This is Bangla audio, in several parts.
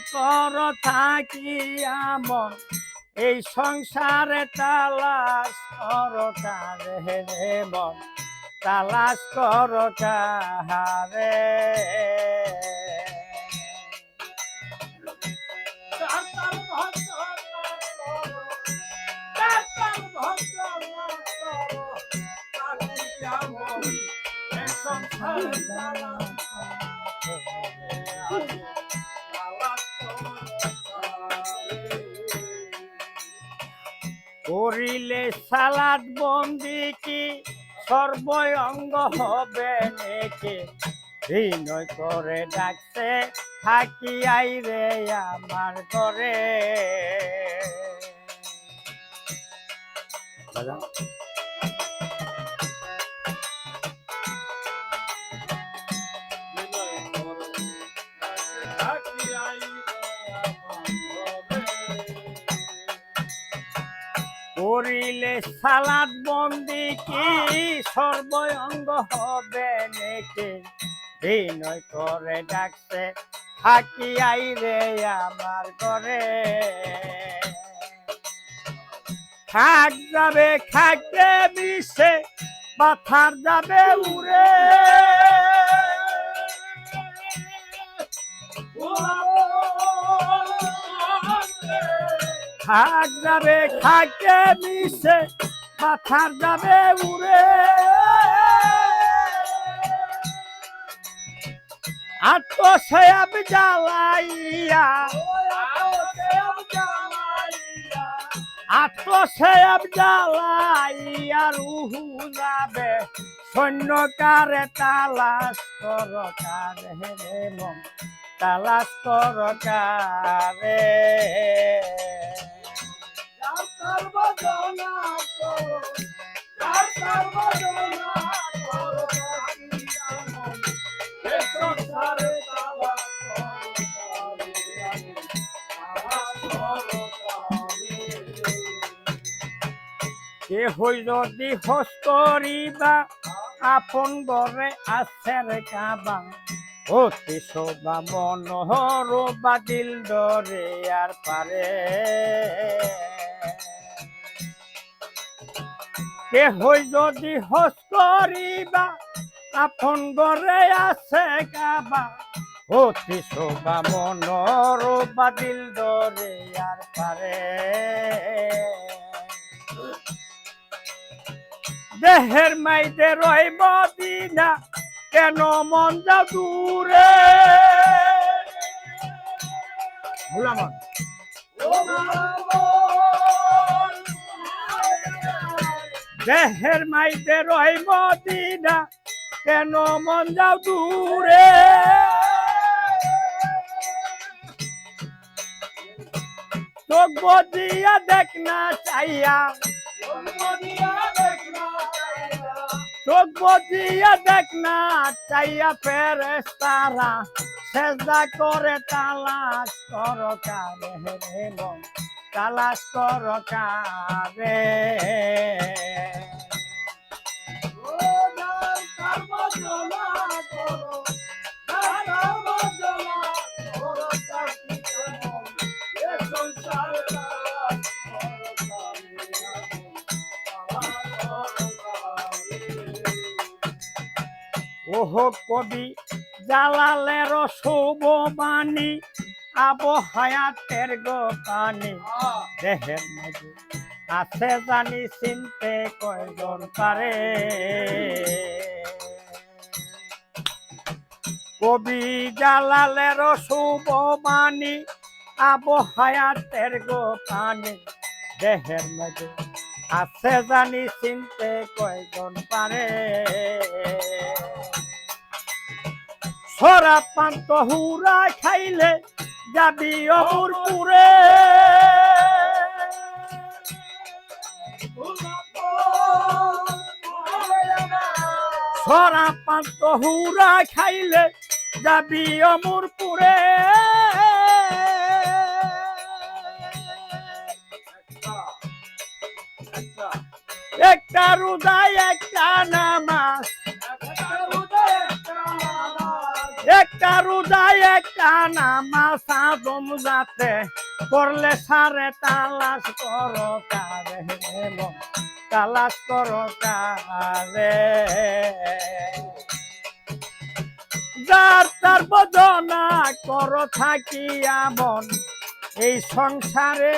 কর থাকি আমন এই সংসারে তালাশ কর কারে মন তালাশ কর কারে করিলে সালাদ বন্দি কি সর্বঙ্গ হবে নেকে বিনয় করে ডাকছে থাকি আইরে আমার ঘরে করিলে সালাদ বন্দি কি সর্বঙ্গ হবে নেকে বিনয় করে ডাকছে থাকি আইরে আমার ঘরে খাক যাবে খাকে বিষে পাথার যাবে উড়ে খাক যাবে খাকে বিষে পাথার যাবে উড়ে আত্মসয়াব জ্বালাইয়া আত্মসয়াব জ্বালাইয়া রুহু যাবে সৈন্যকারে তালাশ কর কারে রে মন তালাশ কর কারে কে হই যদি হস করিবা আপন ঘরে আছে রে কাবা অতি শোভা মনোহর বাদিল ডরে আর পারে কে হই যদি হস করিবা আপন ঘরে আছে কাবা অতি শোভা মনোহর বাদিল ডরে আর পারে দেহের মাইতে রই মদিনা কেন মন যা দূরে দেহের মাইতে রই মদিনা কেন মন যা দূরে চোখ বদিয়া দেখ না চাইয়া চোখ বদিয়া দেখ না চাইয়া ফেরেশতারা সেজদা করে তালাশ কর কারে রে মন তালাশ কর কারে ওহো কবি জালালের শুভ বাণী আবো হায়াতের গো পানি দেহের মাঝে আছে জানি চিনতে কয়জন পারে কবি জালালের শুভ বাণী আবো হায়াতের গো পানি দেহের মাঝে আছে জানি চিনতে কয়জন পারে সরা পান্ত হুরা খাইলে যাবি অমরপুরে সরা পান্ত হুরা খাইলে যাবি অমরপুরে একটা রোজা একটা নামাজ একটা রোজা একটা তামাশা দম যাতে করলে সারে তালাশ করো কারে মন তালাশ করো কারে যার তার বদনা করো থাকি আমন এই সংসারে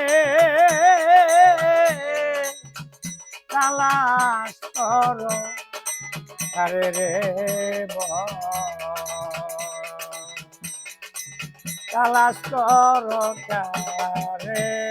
তালাশ করো কারে রে মন তালাশ করো কারে